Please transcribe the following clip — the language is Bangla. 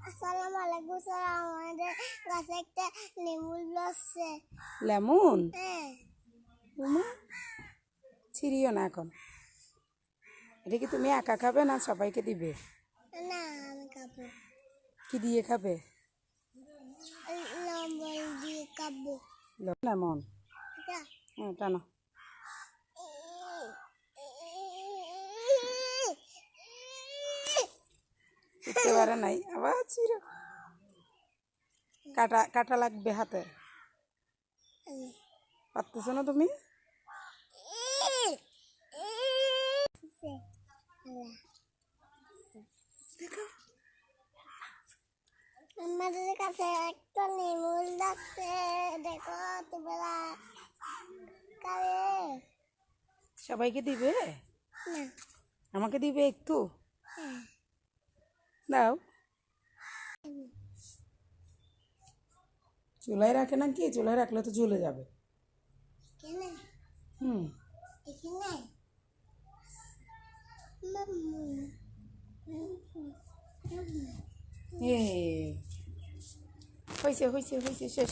আসসালামু আলাইকুম স্যার, আমাদের গাছে একটা লেমন ধরছে। লেমন? হ্যাঁ। ছিড়িও না এখন। এটা কি তুমি একা খাবে না সবাইকে দিবে? না, আমি খাবো। কি দিয়ে খাবে? লবণ দিয়ে খাবো। লেমন? এটা হ্যাঁ, টানো। উঠতে পারে নাই, আবার ছিড়ো। কাটা কাটা লাগবে হাতে। পারতেছো না তুমি? আমাদের কাছে একটা লেমন ধরছে, দেখো তোমরা খাবে? সবাইকে দিবে? না। আমাকে দিবে একটু? হ্যাঁ। দাও। চুলায় রাখে না কি? চুলায় রাখলে তো জ্বলে যাবে। এখানে হুম। এখানে হয়েছে হয়েছে হয়েছে, শেষ।